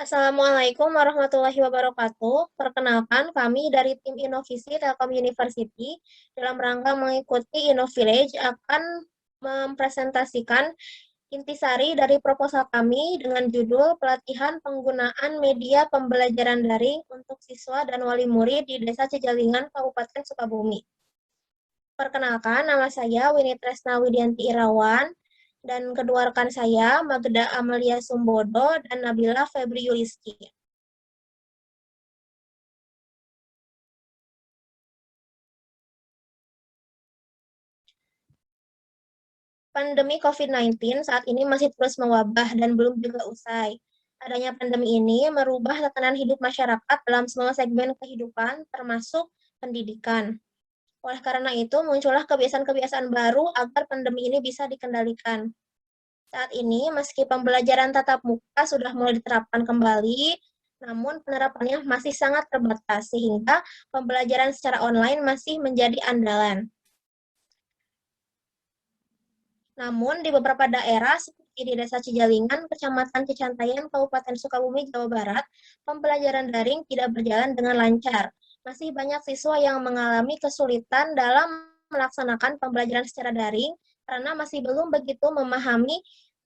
Assalamualaikum warahmatullahi wabarakatuh. Perkenalkan, kami dari tim Innovisi Telkom University dalam rangka mengikuti InnoVillage akan mempresentasikan intisari dari proposal kami dengan judul Pelatihan Penggunaan Media Pembelajaran Daring untuk Siswa dan Wali Murid di Desa Cijalingan, Kabupaten Sukabumi. Perkenalkan, nama saya Winnie Tresna Widianti Irawan, dan kedua rekan saya, Magda Amelia Sumbodo dan Nabila Febri Yuliski. Pandemi COVID-19 saat ini masih terus mewabah dan belum juga usai. Adanya pandemi ini merubah tatanan hidup masyarakat dalam semua segmen kehidupan, termasuk pendidikan. Oleh karena itu, muncullah kebiasaan-kebiasaan baru agar pandemi ini bisa dikendalikan. Saat ini, meski pembelajaran tatap muka sudah mulai diterapkan kembali, namun penerapannya masih sangat terbatas, sehingga pembelajaran secara online masih menjadi andalan. Namun, di beberapa daerah seperti di Desa Cijalingan, Kecamatan Cicantayan, Kabupaten Sukabumi, Jawa Barat, pembelajaran daring tidak berjalan dengan lancar. Masih banyak siswa yang mengalami kesulitan dalam melaksanakan pembelajaran secara daring karena masih belum begitu memahami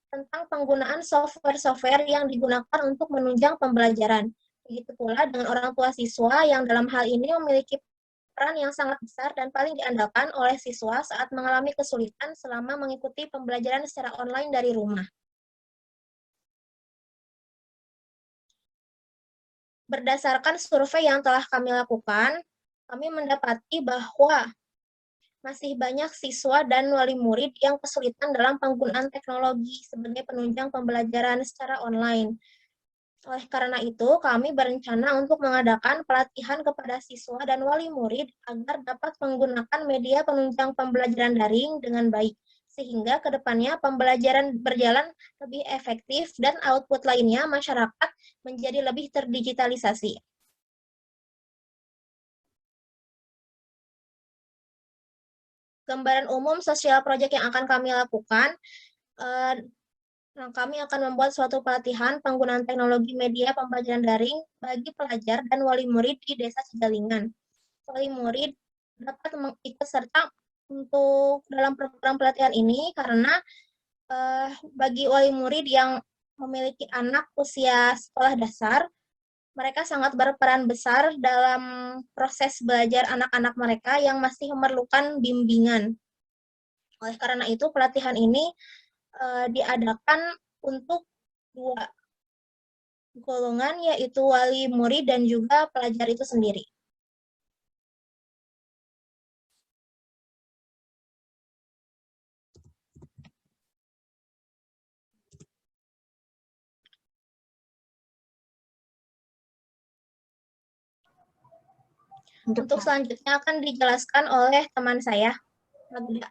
tentang penggunaan software-software yang digunakan untuk menunjang pembelajaran. Begitu pula dengan orang tua siswa yang dalam hal ini memiliki peran yang sangat besar dan paling diandalkan oleh siswa saat mengalami kesulitan selama mengikuti pembelajaran secara online dari rumah. Berdasarkan survei yang telah kami lakukan, kami mendapati bahwa masih banyak siswa dan wali murid yang kesulitan dalam penggunaan teknologi sebagai penunjang pembelajaran secara online. Oleh karena itu, kami berencana untuk mengadakan pelatihan kepada siswa dan wali murid agar dapat menggunakan media penunjang pembelajaran daring dengan baik, sehingga ke depannya pembelajaran berjalan lebih efektif dan output lainnya masyarakat menjadi lebih terdigitalisasi. Gambaran umum sosial project yang akan kami lakukan, kami akan membuat suatu pelatihan penggunaan teknologi media pembelajaran daring bagi pelajar dan wali murid di Desa Cijalingan. Wali murid dapat ikut serta untuk dalam program pelatihan ini karena bagi wali murid yang memiliki anak usia sekolah dasar, mereka sangat berperan besar dalam proses belajar anak-anak mereka yang masih memerlukan bimbingan. Oleh karena itu, pelatihan ini diadakan untuk dua golongan, yaitu wali murid dan juga pelajar itu sendiri. Untuk selanjutnya akan dijelaskan oleh teman saya, Magda.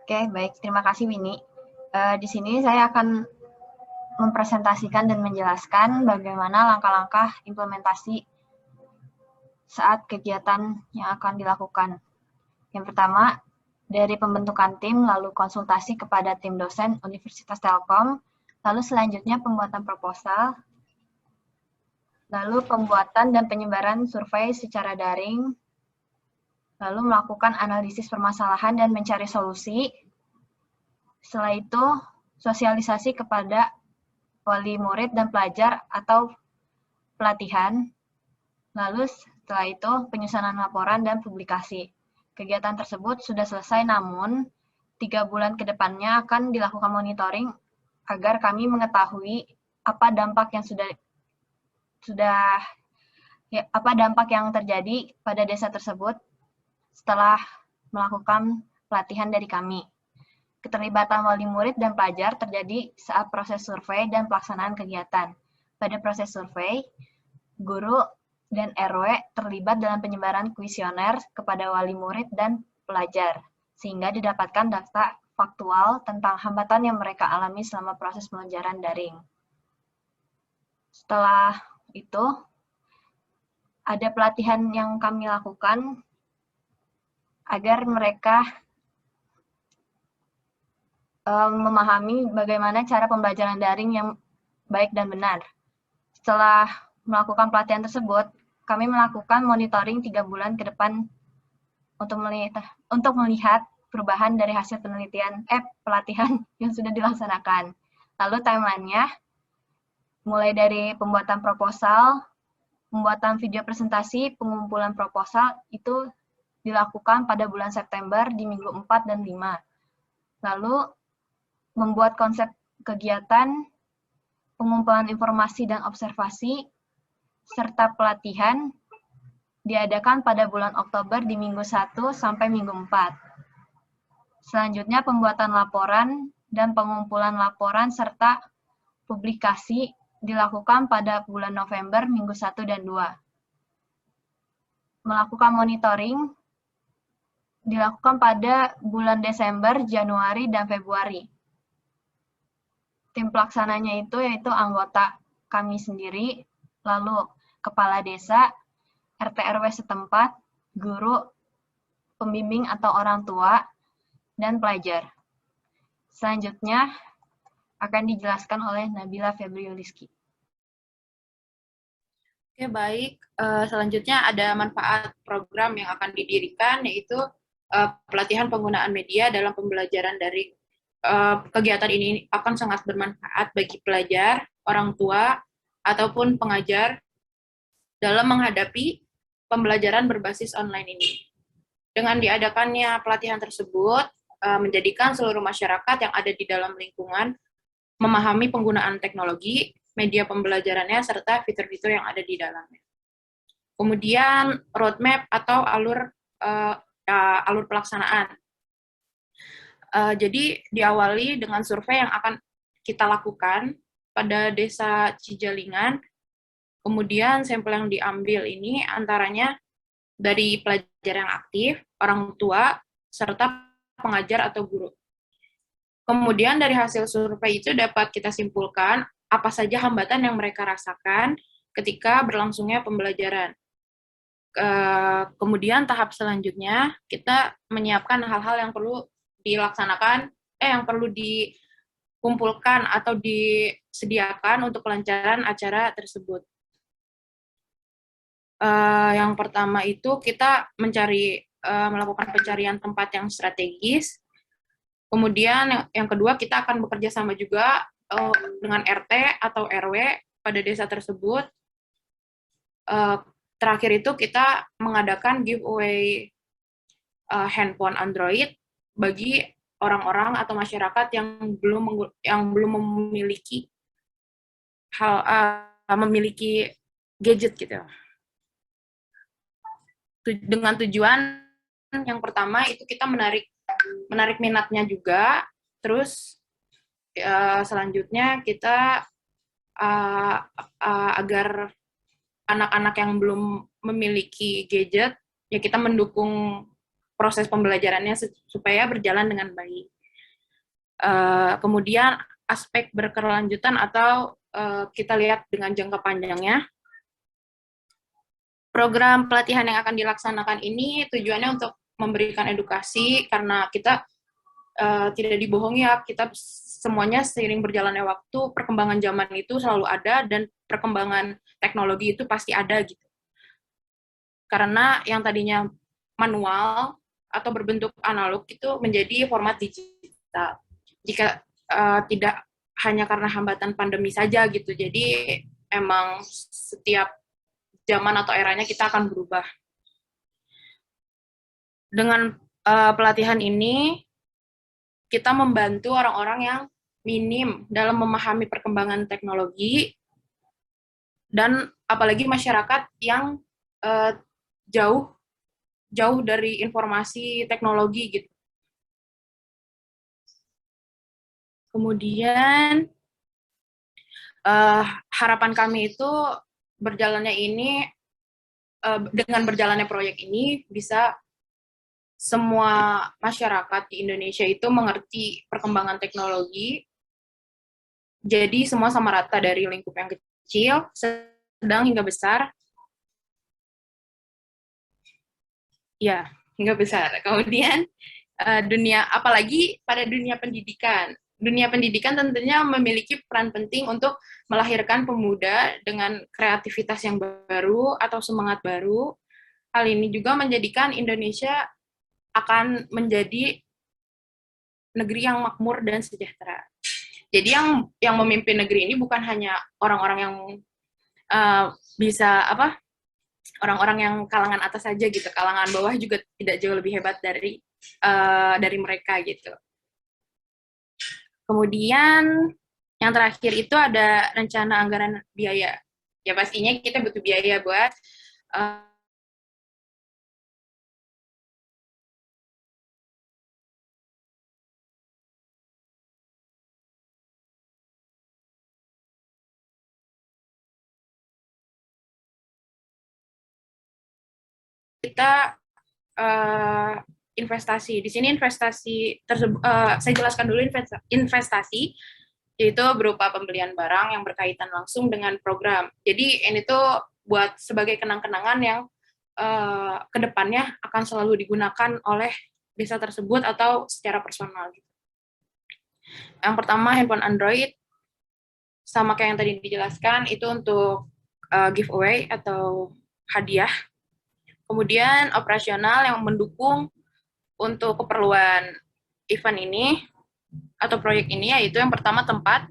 Oke, baik. Terima kasih, Winnie. Di sini saya akan mempresentasikan dan menjelaskan bagaimana langkah-langkah implementasi saat kegiatan yang akan dilakukan. Yang pertama, dari pembentukan tim, lalu konsultasi kepada tim dosen Universitas Telkom, lalu selanjutnya pembuatan proposal, lalu pembuatan dan penyebaran survei secara daring, lalu melakukan analisis permasalahan dan mencari solusi. Setelah itu, sosialisasi kepada wali murid dan pelajar atau pelatihan. Lalu setelah itu, penyusunan laporan dan publikasi. Kegiatan tersebut sudah selesai, namun 3 bulan ke depannya akan dilakukan monitoring agar kami mengetahui apa dampak yang apa dampak yang terjadi pada desa tersebut setelah melakukan pelatihan dari kami. Keterlibatan wali murid dan pelajar terjadi saat proses survei dan pelaksanaan kegiatan. Pada proses survei, guru dan RW terlibat dalam penyebaran kuesioner kepada wali murid dan pelajar, sehingga didapatkan data faktual tentang hambatan yang mereka alami selama proses pembelajaran daring. Setelah itu, ada pelatihan yang kami lakukan agar mereka memahami bagaimana cara pembelajaran daring yang baik dan benar. Setelah melakukan pelatihan tersebut, kami melakukan monitoring 3 bulan ke depan untuk melihat perubahan dari hasil pelatihan yang sudah dilaksanakan. Lalu timeline-nya, mulai dari pembuatan proposal, pembuatan video presentasi, pengumpulan proposal, itu dilakukan pada bulan September di minggu 4 dan 5. Lalu, membuat konsep kegiatan, pengumpulan informasi dan observasi, serta pelatihan diadakan pada bulan Oktober di minggu 1 sampai minggu 4. Selanjutnya, pembuatan laporan dan pengumpulan laporan serta publikasi dilakukan pada bulan November minggu 1 dan 2. Melakukan monitoring dilakukan pada bulan Desember, Januari, dan Februari. Tim pelaksananya itu yaitu anggota kami sendiri, lalu kepala desa, RT RW setempat, guru, pembimbing atau orang tua, dan pelajar. Selanjutnya akan dijelaskan oleh Nabila Febriuliski. Oke, baik. Selanjutnya ada manfaat program yang akan didirikan, yaitu pelatihan penggunaan media dalam pembelajaran daring. Kegiatan ini akan sangat bermanfaat bagi pelajar, orang tua, ataupun pengajar dalam menghadapi pembelajaran berbasis online ini. Dengan diadakannya pelatihan tersebut, menjadikan seluruh masyarakat yang ada di dalam lingkungan memahami penggunaan teknologi, media pembelajarannya, serta fitur-fitur yang ada di dalamnya. Kemudian roadmap atau alur pelaksanaan. Jadi diawali dengan survei yang akan kita lakukan pada Desa Cijalingan. Kemudian sampel yang diambil ini antaranya dari pelajar yang aktif, orang tua, serta pengajar atau guru. Kemudian dari hasil survei itu dapat kita simpulkan apa saja hambatan yang mereka rasakan ketika berlangsungnya pembelajaran. Kemudian tahap selanjutnya kita menyiapkan hal-hal yang perlu dilaksanakan, yang perlu dikumpulkan atau disediakan untuk kelancaran acara tersebut. Yang pertama itu kita melakukan pencarian tempat yang strategis. Kemudian yang kedua kita akan bekerja sama juga dengan RT atau RW pada desa tersebut. Terakhir itu kita mengadakan giveaway handphone Android bagi orang-orang atau masyarakat yang belum memiliki memiliki gadget gitu. Dengan tujuan yang pertama itu kita menarik minatnya juga, terus selanjutnya kita agar anak-anak yang belum memiliki gadget, ya kita mendukung proses pembelajarannya supaya berjalan dengan baik. Kemudian aspek berkelanjutan atau kita lihat dengan jangka panjangnya. Program pelatihan yang akan dilaksanakan ini tujuannya untuk memberikan edukasi, karena kita tidak dibohongi ya, kita semuanya seiring berjalannya waktu, perkembangan zaman itu selalu ada, dan perkembangan teknologi itu pasti ada gitu. Karena yang tadinya manual atau berbentuk analog itu menjadi format digital. Jika tidak hanya karena hambatan pandemi saja gitu, jadi emang setiap zaman atau eranya kita akan berubah. Dengan pelatihan ini, kita membantu orang-orang yang minim dalam memahami perkembangan teknologi, dan apalagi masyarakat yang jauh dari informasi teknologi gitu. Kemudian harapan kami itu dengan berjalannya proyek ini bisa semua masyarakat di Indonesia itu mengerti perkembangan teknologi, jadi semua sama rata dari lingkup yang kecil, sedang hingga besar. Ya, hingga besar. Kemudian apalagi pada dunia pendidikan. dunia pendidikan tentunya memiliki peran penting untuk melahirkan pemuda dengan kreativitas yang baru atau semangat baru. Hal ini juga menjadikan Indonesia akan menjadi negeri yang makmur dan sejahtera. Jadi yang memimpin negeri ini bukan hanya orang-orang yang bisa orang-orang yang kalangan atas saja gitu, kalangan bawah juga tidak jauh lebih hebat dari mereka gitu. Kemudian yang terakhir itu ada rencana anggaran biaya. Ya pastinya kita butuh biaya buat kita investasi. Di sini investasi tersebut, saya jelaskan dulu investasi, yaitu berupa pembelian barang yang berkaitan langsung dengan program. Jadi ini tuh buat sebagai kenang-kenangan yang kedepannya akan selalu digunakan oleh desa tersebut atau secara personal. Yang pertama handphone Android, sama kayak yang tadi dijelaskan, itu untuk giveaway atau hadiah. Kemudian operasional yang mendukung untuk keperluan event ini atau proyek ini, yaitu yang pertama tempat,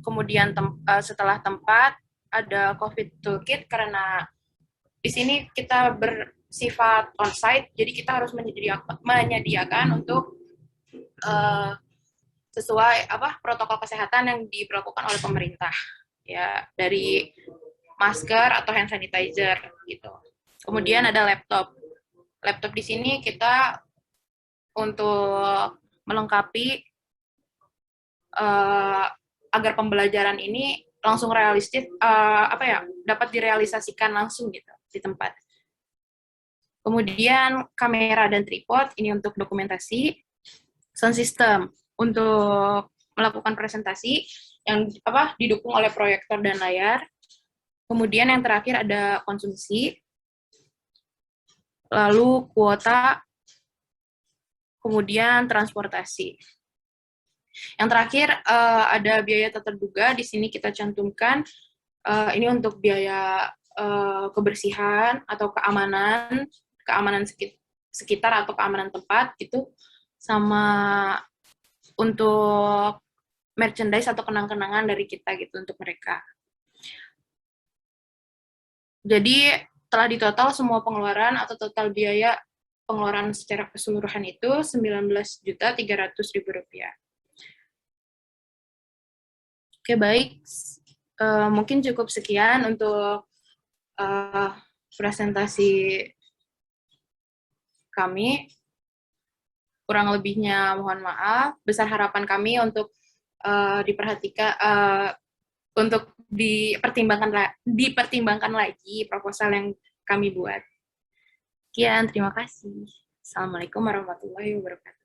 kemudian setelah tempat ada COVID Toolkit, karena di sini kita bersifat on-site, jadi kita harus menyediakan untuk sesuai protokol kesehatan yang diberlakukan oleh pemerintah, ya, dari masker atau hand sanitizer gitu. Kemudian ada laptop. Laptop di sini kita untuk melengkapi agar pembelajaran ini langsung realistis, dapat direalisasikan langsung gitu di tempat. Kemudian kamera dan tripod ini untuk dokumentasi. Sound system untuk melakukan presentasi yang didukung oleh proyektor dan layar. Kemudian yang terakhir ada konsumsi, lalu kuota, kemudian transportasi. Yang terakhir ada biaya tak terduga. Di sini kita cantumkan ini untuk biaya kebersihan atau keamanan sekitar atau keamanan tempat gitu, sama untuk merchandise atau kenang-kenangan dari kita gitu untuk mereka. Jadi telah ditotal semua pengeluaran atau total biaya pengeluaran secara keseluruhan itu Rp19.300.000. Oke, baik. Mungkin cukup sekian untuk presentasi kami. Kurang lebihnya mohon maaf. Besar harapan kami untuk diperhatikan, untuk dipertimbangkan lagi proposal yang kami buat. Sekian, terima kasih. Assalamualaikum warahmatullahi wabarakatuh.